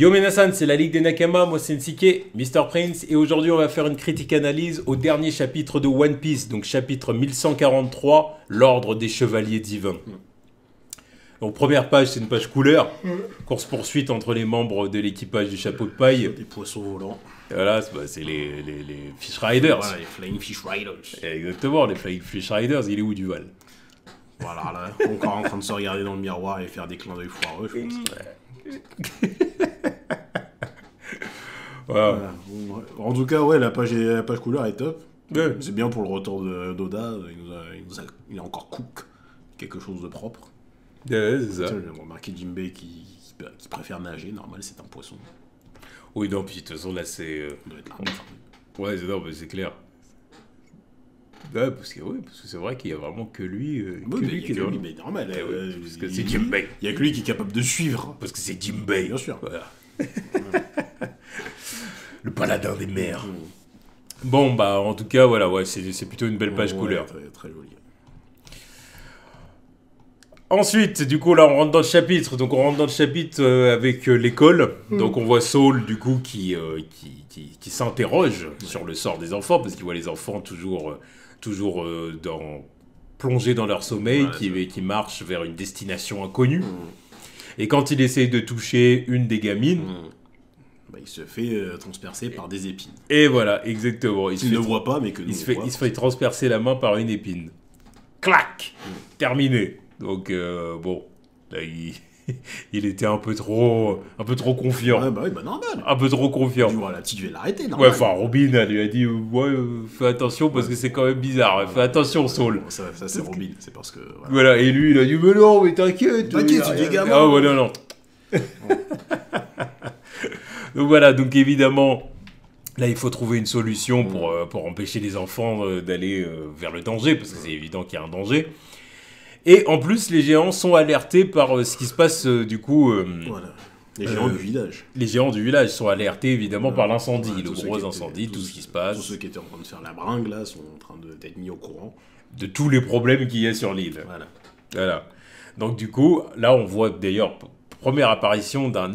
Yo Menasan, c'est la Ligue des Nakama, moi c'est Nsike, Mr. Prince, et aujourd'hui on va faire une critique analyse au dernier chapitre de One Piece, donc chapitre 1143, l'ordre des chevaliers divins. Donc première page, c'est une page couleur, course-poursuite entre les membres de l'équipage du chapeau de paille. Des poissons volants. Voilà, c'est les Fish Riders. Voilà, les Flying Fish Riders. Exactement, les Flying Fish Riders, il est où Duval? Voilà, là, encore en train de se regarder dans le miroir et faire des clins d'œil foireux, je pense. Voilà. En tout cas, ouais, la page couleur est top. Ouais. C'est bien pour le retour d'Oda. Il a encore cook quelque chose de propre. Ouais, c'est ça. J'ai remarqué Jinbei qui préfère nager. Normal, c'est un poisson. Oui, non, puis de toute façon, là, c'est... Il doit être là. Ouais, non, mais c'est clair. Ouais, parce que c'est vrai qu'il y a vraiment que lui, Oui, mais qui est dans le- mais normal. ouais, parce que c'est Jinbei. Il y a que lui qui est capable de suivre. Parce que c'est Jinbei. Bien sûr. Voilà. Le paladin des mers. Bon, bah, en tout cas, voilà, ouais, c'est plutôt une belle page Ouais, couleur. Très, très joli. Ensuite, du coup, là, on rentre dans le chapitre. Donc, on rentre dans le chapitre avec l'école. Donc, on voit Saul, du coup, qui s'interroge sur le sort des enfants, parce qu'il voit les enfants toujours plongés dans leur sommeil, Voilà, qui marchent vers une destination inconnue. Et quand il essaye de toucher une des gamines, Bah, il se fait transpercer par des épines. et voilà, exactement. Il ne voit pas, mais que nous, Il on voit. se fait transpercer la main par une épine. Clac. Terminé. Donc, bon, là, il était un peu trop confiant. Ouais, bah oui, bah normal. Un peu trop confiant. Tu vois, la petite, je vais l'arrêter, Ouais, normal. enfin, Robin, elle lui a dit, ouais, fais attention parce que c'est quand même bizarre. Fais attention, Saul. Ça c'est Robin, c'est parce que... Voilà. Voilà, et lui, il a dit, mais non, mais t'inquiète. T'inquiète, c'est des gamins. Ah, ouais, non. Donc voilà, donc évidemment, là, il faut trouver une solution pour empêcher les enfants d'aller vers le danger, parce que c'est évident qu'il y a un danger. Et en plus, les géants sont alertés par ce qui se passe, du coup... Voilà. Les géants du village. Les géants du village sont alertés, évidemment, par l'incendie, Voilà, le tous ceux gros qui étaient- incendie, tous- tout ce qui se Tous passe, ceux qui étaient en train de faire la bringue, là, sont en train d'être mis au courant. de tous les problèmes qu'il y a sur l'île. Voilà. Voilà. Donc du coup, là, on voit d'ailleurs, première apparition d'un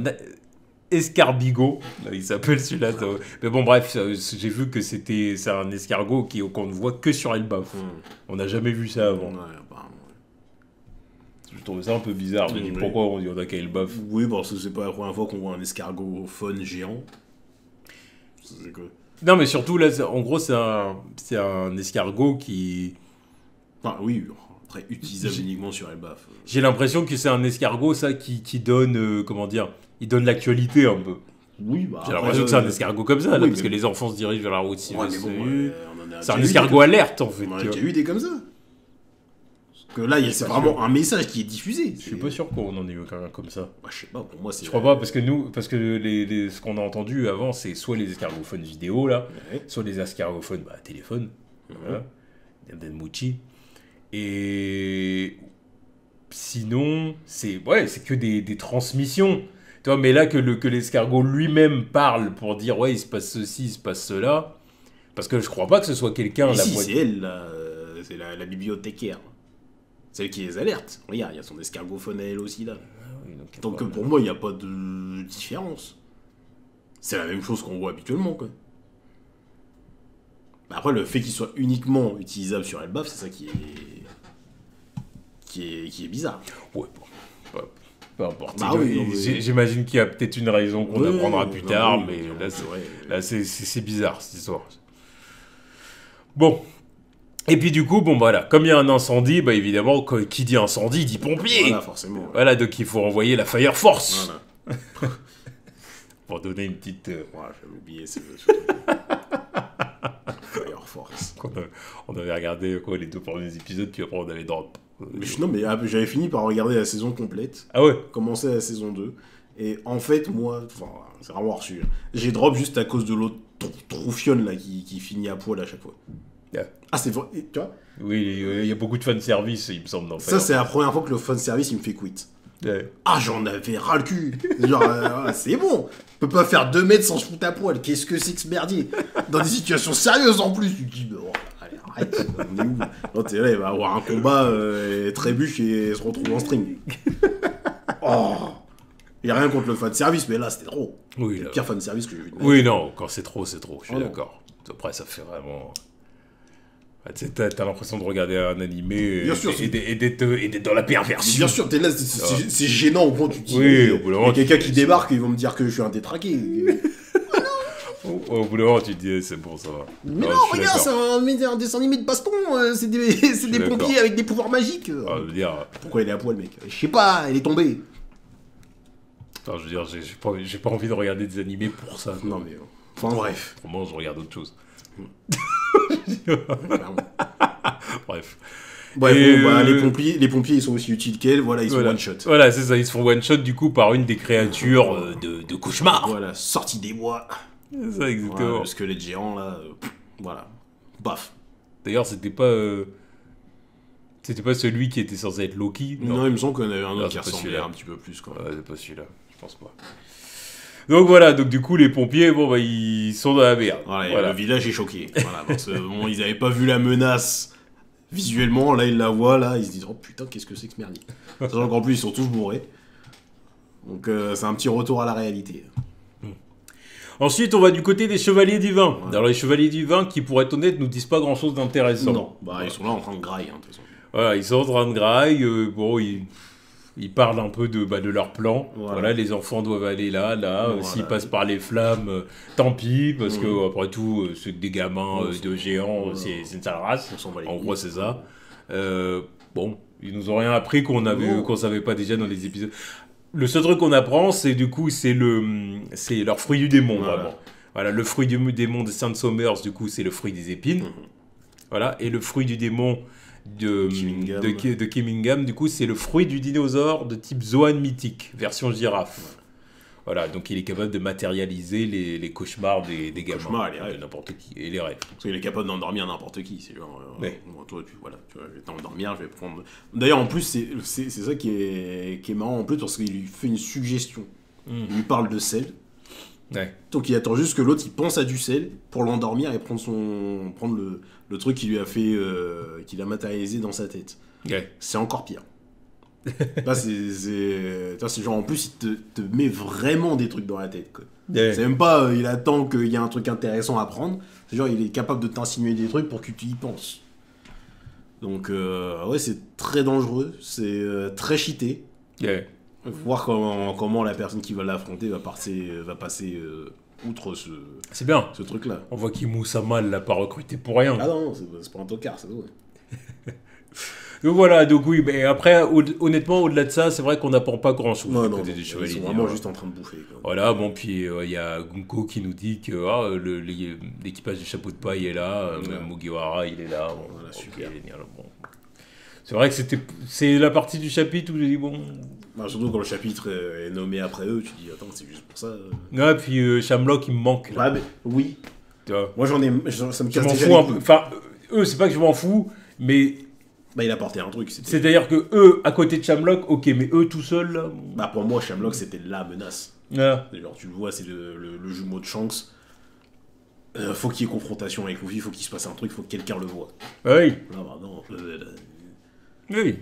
escarbigot. Il s'appelle celui-là. Mais bon, bref, j'ai vu que c'est un escargot qu'on ne voit que sur Elbaf. On n'a jamais vu ça avant. Ouais, apparemment. Je trouve ça un peu bizarre. Je me dis, Oui. pourquoi on dit on a qu'à Elbaf? Oui, parce que c'est pas la première fois qu'on voit un escargot faune géant. C'est que... Non, mais surtout, là, en gros, c'est un escargot qui... Enfin, oui, après, utilisable uniquement sur Elbaf. J'ai l'impression que c'est un escargot, ça, qui donne, comment dire, il donne l'actualité un peu. Oui, bah... J'ai l'impression que c'est un escargot comme ça, là, oui, parce que les enfants se dirigent vers la route Ouais, mais bon, on en a c'est un déjà eu escargot alerte, en fait. On en a tu vois. déjà eu des comme ça. Parce que là, c'est vraiment un message qui est diffusé. Je suis pas sûr qu'on en ait eu un comme ça. Bah, je sais pas, pour moi, c'est... Je crois pas, parce que ce qu'on a entendu avant, c'est soit les escargophones vidéo, là, Ouais. soit les escargophones téléphone, voilà, Denmuchi. Et sinon, c'est que des transmissions. Tu vois, mais là, que l'escargot lui-même parle pour dire, ouais, il se passe ceci, il se passe cela, parce que je crois pas que ce soit quelqu'un... Mais si, c'est elle, là, c'est la bibliothécaire. Celle qui les alerte. Regarde, il y a son escargophone à elle aussi, là. Donc pour moi, il n'y a pas de différence. C'est la même chose qu'on voit habituellement, quoi. Bah, après, le fait qu'il soit uniquement utilisable sur Elbaf, c'est ça qui est bizarre. Ouais, bon, peu importe. Bah oui, non, mais- J'imagine qu'il y a peut-être une raison qu'on Ouais, apprendra plus non, tard, oui, mais non, là, c'est vrai. là c'est bizarre, cette histoire. Bon. Et puis du coup, bon voilà, comme il y a un incendie, bah évidemment, qui dit incendie, dit pompier. Voilà, forcément. Voilà, donc il faut envoyer la Fire Force. Voilà. Pour donner une petite... Ouais, j'avais oublié ce truc. Fire Force. on avait regardé les 2 premiers épisodes, puis après on avait drop. Non, mais j'avais fini par regarder la saison complète. Ah ouais. Commencer la saison 2. Et en fait, moi, enfin, c'est vraiment reçu. J'ai drop juste à cause de l'autre troufionne là qui finit à poil à chaque fois. Yeah. Ah, c'est vrai, tu vois? Oui, il y a beaucoup de fanservice, il me semble, dans Ça, Fire c'est la première fois que le fanservice il me fait quit. Ouais. Ah, j'en avais ras le cul. Genre, c'est bon. On peut pas faire 2 mètres sans se foutre à poil. Qu'est-ce que c'est que ce merdier? Dans des situations sérieuses en plus. Tu te dis, oh, allez, arrête. On est où? Non, t'es là, il va avoir un combat, et trébuche et se retrouve en string. Oh. Il n'y a rien contre le fan service, mais là, c'était trop. Oui, c'est là... le pire fan service que j'ai vu. Oui, non, quand c'est trop, je suis d'accord. Après, ça fait vraiment... T'as l'impression de regarder un animé et d'être dans la perversion. Bien sûr, t'es là, c'est gênant au point où tu te dis... Oui, au bout d'un moment, il y a quelqu'un qui débarque et ils vont me dire que je suis un détraqué. Au bout d'un moment, tu te dis, c'est bon, ça va. Mais non, regarde, c'est un dessin animé de baston, c'est des pompiers avec des pouvoirs magiques. Je veux dire... Pourquoi il est à poil, mec? Je sais pas, il est tombé. Enfin, je veux dire, j'ai pas envie de regarder des animés pour ça. Non, mais... Enfin, bref. Pour moi, je regarde autre chose. Bref. Ouais, les pompiers, ils sont aussi utiles qu'elles, voilà, ils sont one-shot. Voilà, c'est ça, ils se font one-shot du coup par une des créatures de cauchemar. Voilà, sortie des bois. C'est ça, exactement. Voilà, le squelette géant, là, voilà. Baf. D'ailleurs, c'était pas celui qui était censé être Loki. Non, il me semble qu'on avait un autre qui ressemblait un petit peu plus, quoi. Ouais, c'est pas celui-là, je pense pas. Donc voilà, donc du coup les pompiers, bon bah ils sont dans la merde. Voilà. Le village est choqué. Voilà, parce que bon, ils avaient pas vu la menace visuellement, là ils la voient, là ils se disent oh putain qu'est-ce que c'est que ce merdier. Sachant qu'en plus ils sont tous bourrés. Donc c'est un petit retour à la réalité. Ensuite on va du côté des chevaliers divins. Ouais. Alors les chevaliers divins qui pour être honnête nous disent pas grand chose d'intéressant. Non, bah ils sont là en train de grailler de toute façon. Voilà, ils sont en train de grailler, bon ils parlent un peu de leur plan. Voilà, les enfants doivent aller là. S'ils passent par les flammes, tant pis, parce que après tout, c'est que des gamins de géants, c'est une sale race. En gros, c'est ça. Bon, ils nous ont rien appris qu'on savait pas déjà dans les épisodes. Le seul truc qu'on apprend, c'est du coup, c'est leur fruit du démon, vraiment. Voilà, le fruit du démon de Saint Somers, du coup, c'est le fruit des épines. Voilà, et le fruit du démon de Kimmingham, du coup, c'est le fruit du dinosaure de type Zoan mythique, version girafe. Voilà, donc il est capable de matérialiser les cauchemars des gamins. Cauchemars et les rêves. N'importe qui, et les rêves. Parce qu'il est capable d'endormir n'importe qui. C'est genre, toi, tu vas t'endormir, je vais prendre... D'ailleurs, en plus, c'est ça qui est marrant, en plus, parce qu'il lui fait une suggestion. Il lui parle de sel. Ouais. Donc il attend juste que l'autre il pense à du sel pour l'endormir et prendre le truc qu'il lui a fait, qu'il a matérialisé dans sa tête. Ouais. C'est encore pire. Là c'est genre en plus il te met vraiment des trucs dans la tête, quoi. Ouais. C'est même pas il attend qu'il y ait un truc intéressant à prendre, c'est genre il est capable de t'insinuer des trucs pour que tu y penses. Donc ouais, c'est très dangereux, c'est très cheaté. Ouais. Faut voir comment la personne qui va l'affronter va passer outre c'est bien. Ce truc-là. On voit qu'Imoussama l'a pas recruté pour rien. Ah non, c'est pas un tocard, c'est tout. Donc voilà, donc oui, mais après, honnêtement, au-delà de ça, c'est vrai qu'on n'apprend pas grand-chose. Non, ils sont vraiment juste en train de bouffer. Quoi. Voilà, bon, puis il y a Gunko qui nous dit que l'équipage du chapeau de paille est là, Mugiwara, il est là. Bon, voilà, super. Génial, bon. C'est vrai que c'est la partie du chapitre où j'ai dit bon... Bah, surtout quand le chapitre est nommé après eux, tu dis attends, c'est juste pour ça. Ouais, puis Shamlock, il me manque. Là. Ouais, mais oui. Tu vois. Moi ça me casse déjà. Je m'en fous un peu. Enfin, eux, c'est pas que je m'en fous, mais... Bah, il a apporté un truc. C'est-à-dire que eux, à côté de Shamlock, ok, mais eux tout seuls, là... Bah, pour moi, Shamlock, c'était la menace. Genre, tu le vois, c'est le jumeau de Shanks. Faut qu'il y ait confrontation avec Luffy, faut qu'il se passe un truc, faut que quelqu'un le voit. Oui. Non, bah non. Oui.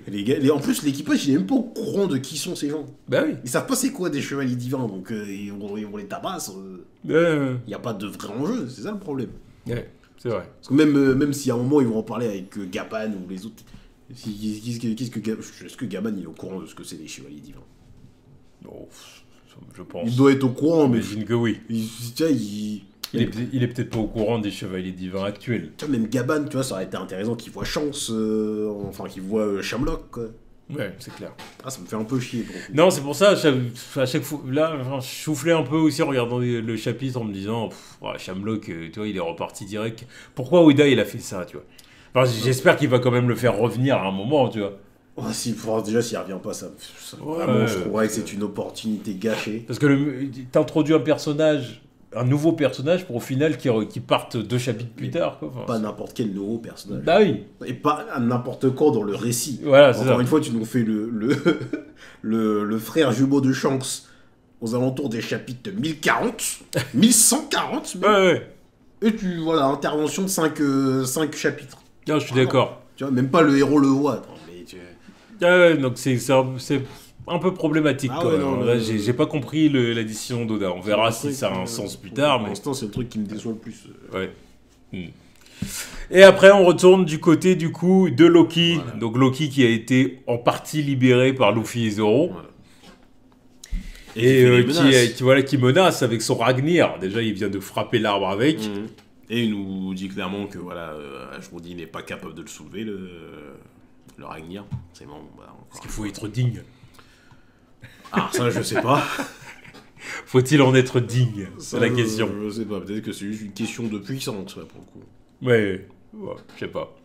En plus, l'équipage, il est même pas au courant de qui sont ces gens. Bah oui. Ils savent pas c'est quoi des chevaliers divins, donc ils vont les tabasser. Il n'y a pas de vrai enjeu, c'est ça le problème. Ouais, c'est vrai. Parce que même si à un moment ils vont en parler avec Gaban ou les autres, est-ce que Gaban il est au courant de ce que c'est les chevaliers divins? Non, je pense. Il doit être au courant, mais. J'imagine que oui. Il est peut-être pas au courant des chevaliers divins actuels. Tu vois, même Gaban, tu vois, ça aurait été intéressant qu'il voit Chance, qu'il voit Shamlock, quoi. Ouais, c'est clair. Ah, ça me fait un peu chier. Non, c'est pour ça, à chaque fois, là, je soufflais un peu aussi en regardant le chapitre en me disant, Shamlock, tu vois, il est reparti direct. Pourquoi Oda, il a fait ça, tu vois? Enfin, j'espère qu'il va quand même le faire revenir à un moment, tu vois. Oh, déjà, s'il revient pas, vraiment, je trouverais que c'est une opportunité gâchée. Parce que t'introduis un nouveau personnage pour au final qui parte 2 chapitres plus tard. Quoi. Enfin, pas n'importe quel nouveau personnage. Bah oui. Et pas n'importe quand dans le récit. Voilà, encore une fois, tu nous fais le frère jumeau de Shanks aux alentours des chapitres 1040, 1140 même. Ouais. Et tu vois intervention de 5 chapitres. Ah, je suis d'accord. Tu vois, même pas le héros le voit. Ouais, donc c'est un peu problématique. Ah quand ouais, même. non, Là, j'ai pas compris la décision d'Oda. On verra si ça a un sens plus tard. Pour Mais... l'instant, c'est le truc qui me déçoit le plus. Ouais. Et après, on retourne du côté du coup de Loki. Voilà. Donc Loki qui a été en partie libéré par Luffy et Zoro. Voilà. Et qui qui menace avec son Ragnir. Déjà, il vient de frapper l'arbre avec. Et il nous dit clairement que voilà, Ashwoody n'est pas capable de le soulever, le Ragnir. C'est bon. Parce qu'il faut être digne. Ah, ça, je sais pas. Faut-il en être digne? C'est la question. Je sais pas. Peut-être que c'est juste une question de puissance, là, pour le coup. Ouais, je sais pas.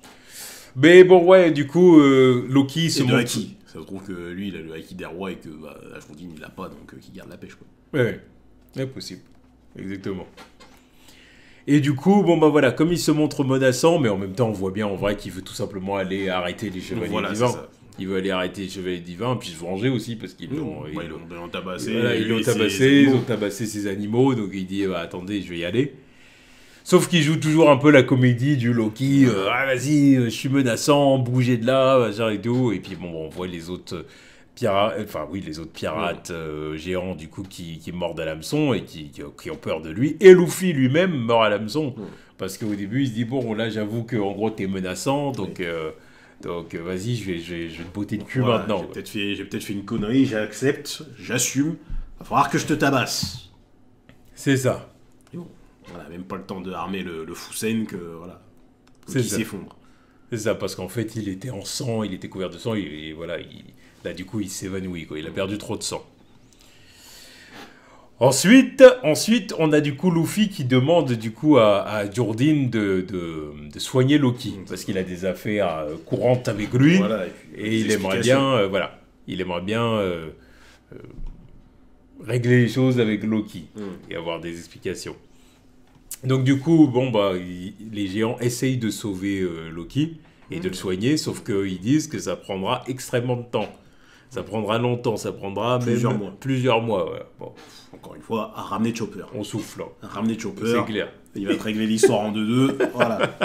Mais bon, ouais, du coup, Loki se Et de montre... haki. Ça se trouve que lui, il a le haki des rois et que Ashwoody, il l'a pas, donc qu'il garde la pêche, quoi. Ouais, possible. Exactement. Et du coup, bon bah voilà, comme il se montre menaçant, mais en même temps, on voit bien en vrai qu'il veut tout simplement aller arrêter les chevaliers divins. Il veut aller arrêter les chevaliers divins, puis se venger aussi, parce qu'ils l'ont... Ils l'ont tabassé. Voilà, ils l'ont tabassé, ils ont tabassé ses animaux, donc il dit, attendez, je vais y aller. Sauf qu'il joue toujours un peu la comédie du Loki, vas-y, je suis menaçant, bougez de là, machin et tout. Et puis bon, on voit les autres pirates géants du coup qui mordent à l'hameçon et qui ont peur de lui. Et Luffy lui-même meurt à l'hameçon. Parce qu'au début, il se dit, bon, là, j'avoue qu'en gros, t'es menaçant, donc vas-y, je vais te botter le cul maintenant. J'ai peut-être fait une connerie, j'accepte, j'assume. Va falloir que je te tabasse. C'est ça. Voilà, même pas le temps de armer le Fusen que voilà. C'est qui ça. s'effondre. C'est ça, parce qu'en fait, il était en sang, il était couvert de sang, et voilà, là, du coup, il s'évanouit, quoi. Il a perdu trop de sang. Ensuite, on a du coup Luffy qui demande du coup à Jourdain de soigner Loki, parce qu'il a des affaires courantes avec lui, Voilà, et il aimerait bien, régler les choses avec Loki, et avoir des explications. Donc du coup, bon bah, les géants essayent de sauver Loki et de le soigner, sauf qu'ils disent que ça prendra extrêmement de temps. Ça prendra longtemps, ça prendra plusieurs mois. Ouais. Bon. Encore une fois, à ramener Chopper. On souffle. Ramener Chopper. C'est clair. Il va te régler l'histoire en 2-2. Voilà.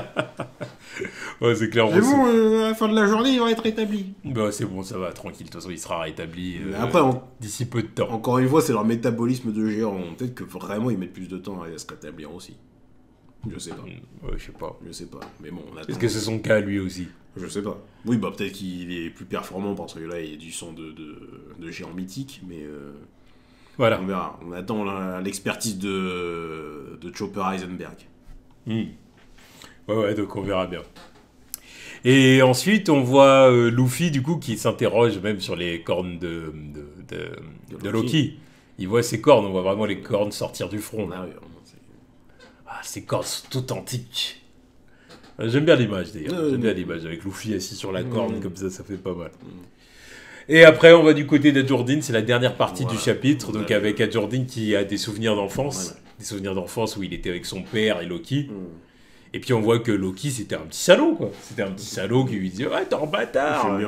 Ouais, c'est clair. C'est bon, à la fin de la journée, il va être rétabli. Bah, c'est bon, ça va, tranquille. De toute façon, il sera rétabli d'ici peu de temps. Encore une fois, c'est leur métabolisme de géant. Peut-être que vraiment, ils mettent plus de temps à se rétablir aussi. Je sais pas. Ouais, je sais pas. Mais bon, on attend. Est-ce que c'est son cas, lui aussi? Je sais pas. Oui, bah peut-être qu'il est plus performant parce que là, il y a du sang de géant mythique, mais voilà. On verra. On attend l'expertise de Chopper Heisenberg. Ouais, donc on verra bien. Et ensuite, on voit Luffy, du coup, qui s'interroge même sur les cornes de Loki. Il voit ses cornes, on voit vraiment les cornes sortir du front. Ah oui, ces cornes sont authentiques. J'aime bien l'image d'ailleurs. J'aime bien l'image avec Luffy assis sur la corne comme ça fait pas mal. Et après, on va du côté d'Ajordin, c'est la dernière partie du chapitre, donc avec Ajordin qui a des souvenirs d'enfance, des souvenirs d'enfance où il était avec son père et Loki. Et puis on voit que Loki, c'était un petit salaud, quoi. C'était un petit salaud qui lui disait, ouais, t'es un bâtard.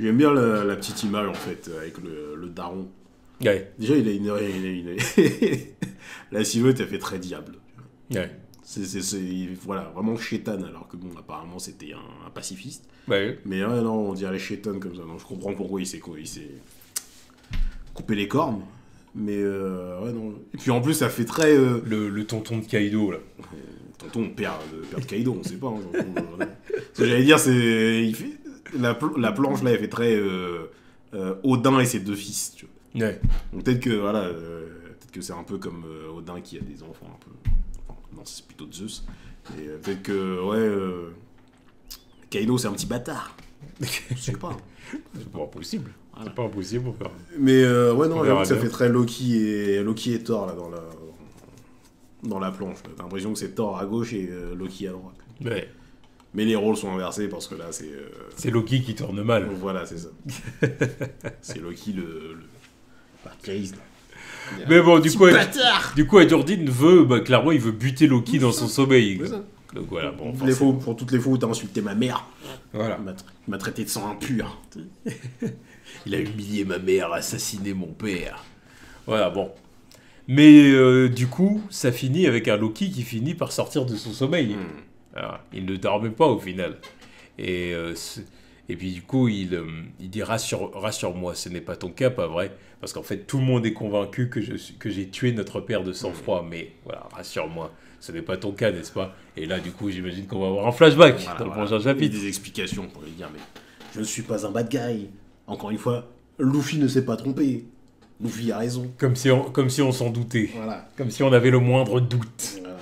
J'aime bien la petite image, en fait, avec le daron. Ouais. Déjà, il a une... la silhouette, elle fait très diable. Ouais. C'est voilà, vraiment chétane, alors que bon, apparemment, c'était un pacifiste. Ouais. Mais ouais, non, on dirait chétane comme ça. Donc, je comprends pourquoi il s'est coupé les cornes. Mais ouais, non. Et puis en plus, ça fait très... Le tonton de Kaido, là. Tonton, père de Kaido, on sait pas. Ce que j'allais dire, c'est... La planche, là, elle fait très Odin et ses deux fils, tu vois. Ouais. Donc peut-être que, voilà... peut-être que c'est un peu comme Odin qui a des enfants, un peu... Enfin, non, c'est plutôt Zeus. Et peut-être que, ouais... Kaido, c'est un petit bâtard. Je sais pas. C'est pas impossible. Voilà. C'est pas impossible, mon frère. Mais ouais, non, j'avoue que ça fait très Loki et Thor, là, dans la planche. T'as l'impression que c'est Thor à gauche et Loki à droite. Ouais. Mais les rôles sont inversés parce que là, c'est... C'est Loki qui tourne mal. Voilà, c'est ça. C'est Loki le... Mais bon, du coup, Ajordin veut, clairement, il veut buter Loki dans son sommeil. C'est ça. Donc voilà, bon. Pour toutes les fois où t'as insulté ma mère. Voilà. Il m'a traité de sang impur. Il a humilié ma mère, assassiné mon père. Voilà, bon. Mais du coup, ça finit avec un Loki qui finit par sortir de son sommeil. Alors, il ne dormait pas au final. Et Et puis du coup, il dit rassure-moi, ce n'est pas ton cas, pas vrai? Parce qu'en fait, tout le monde est convaincu que j'ai tué notre père de sang-froid. Mais voilà, rassure-moi, ce n'est pas ton cas, n'est-ce pas? Et là, du coup, j'imagine qu'on va avoir un flashback dans le prochain chapitre. Des explications pour lui dire, mais je ne suis pas un bad guy. Encore une fois, Luffy ne s'est pas trompé. Luffy a raison. Comme si on s'en doutait. Voilà. Comme si on avait le moindre doute. Voilà.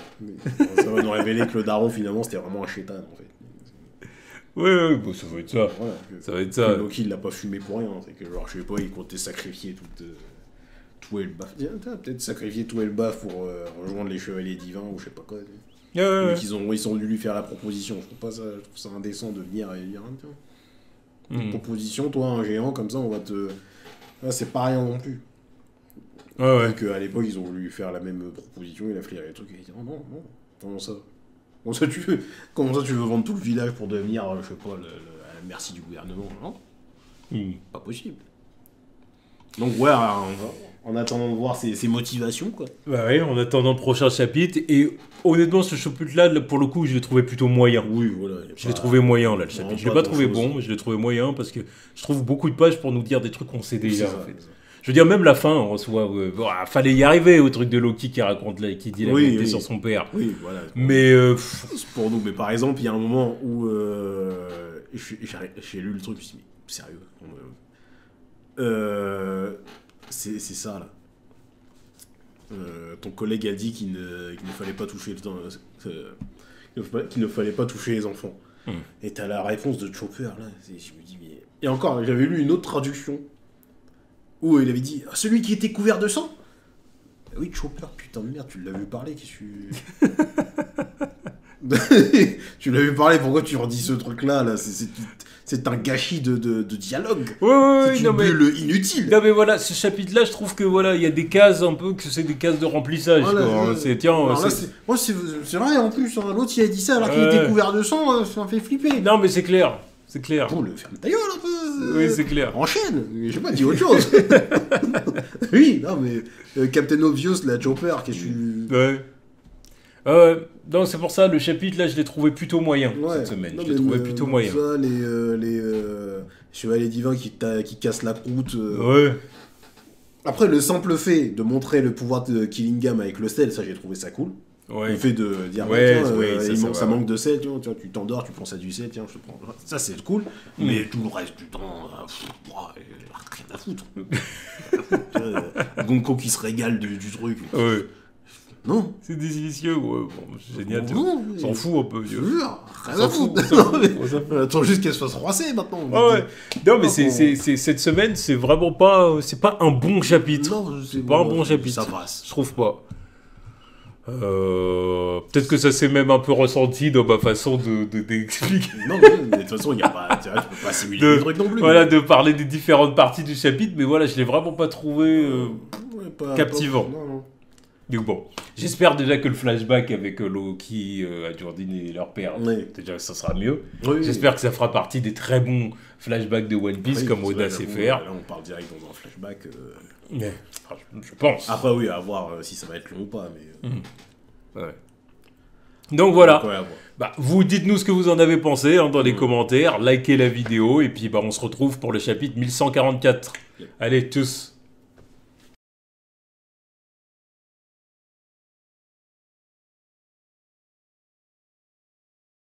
Ça va nous révéler que le daron, finalement, c'était vraiment un chétan, en fait. Ouais, bon, ça va être ça. Voilà, ça va être ça. Loki, il l'a pas fumé pour rien. C'est que, genre, je sais pas, il comptait sacrifier tout Elbaf. Peut-être sacrifier tout Elbaf pour rejoindre les Chevaliers Divins ou je sais pas quoi. Ouais. Ils sont venus lui faire la proposition. Je trouve ça indécent de venir et dire, tiens, une proposition, toi, un géant, comme ça, on va te... Là, c'est pas rien non plus. Ouais. Donc, à l'époque, ils ont voulu faire la même proposition, il a flairé les trucs, et il a dit, non, comment ça Comment ça tu veux vendre tout le village pour devenir, je sais pas, à la merci du gouvernement, non Pas possible. Donc ouais, en attendant de voir ses motivations, quoi. Bah oui, en attendant le prochain chapitre, et honnêtement, ce chapitre-là, pour le coup, je l'ai trouvé plutôt moyen. Oui, voilà. Je l'ai trouvé moyen, là, le chapitre. Je l'ai pas trouvé bon, mais je l'ai trouvé moyen, parce que je trouve beaucoup de pages pour nous dire des trucs qu'on sait déjà, en fait. Je veux dire, même la fin, on reçoit... fallait y arriver au truc de Loki qui raconte, qui dit la vérité sur son père. Oui, voilà. Mais... c'est pour nous. Mais par exemple, il y a un moment où... j'ai lu le truc, je me suis dit, mais sérieux c'est ça, là. Ton collègue a dit qu'il ne fallait pas toucher qu'il ne fallait pas toucher les enfants. Et t'as la réponse de Chopper, là. Je me dis, mais... Et encore, j'avais lu une autre traduction où il avait dit, celui qui était couvert de sang. Oui, Chopper, putain de merde, tu l'as vu parler, qu'est-ce que tu l'as vu parler, pourquoi tu redis ce truc-là, là c'est un gâchis de dialogue. Ouais, c'est une bulle inutile. Non mais voilà, ce chapitre-là, je trouve que voilà, il y a des cases un peu, que c'est des cases de remplissage. Voilà, quoi. C'est vrai, en plus, hein, l'autre il a dit ça alors qu'il était couvert de sang, ça me fait flipper. Non mais c'est clair. Bon, le ferme ta gueule un peu. Oui, c'est clair. Enchaîne. Je sais pas, dis autre chose. Oui, non mais Captain Obvious, la Chopper, qu'est-ce que tu... Ouais. Non, c'est pour ça, le chapitre là, je l'ai trouvé plutôt moyen cette semaine. Je l'ai trouvé plutôt moyen. Ça, les chevaliers divins qui cassent la croûte. Ouais. Après, le simple fait de montrer le pouvoir de Killingham avec le sel, ça j'ai trouvé ça cool. Ouais. Le fait de dire, ça manque de sel, tu t'endors, tu prends ça du sel, tiens, je te prends. Ça c'est cool, mais tout le reste du temps, rien à foutre. Gonko qui se régale du truc. Ouais. Non. C'est délicieux, ouais. Bon, c'est génial. On s'en fout un peu, vieux. Rien à foutre. Attends juste qu'elle se fasse froisser maintenant. Ouais. Non, mais cette semaine, c'est vraiment pas... C'est pas un bon chapitre. Non, c'est pas un bon chapitre. Ça passe. Je trouve pas. Peut-être que ça s'est même un peu ressenti dans ma façon d'expliquer. Non, mais de toute façon, tu peux pas simuler le truc non plus. Voilà, de parler des différentes parties du chapitre, mais voilà, je l'ai vraiment pas trouvé captivant. Non. Donc bon, j'espère déjà que le flashback avec Loki, Adjurdine et leur père, déjà ça sera mieux. Oui, j'espère que ça fera partie des très bons flashbacks de One Piece, comme Oda sait faire. Là, on part direct dans un flashback. Je pense. Après, oui, à voir si ça va être long ou pas. Mais... Ouais. Donc voilà. Vous dites-nous ce que vous en avez pensé dans les commentaires, likez la vidéo, et puis on se retrouve pour le chapitre 1144. Allez, tous.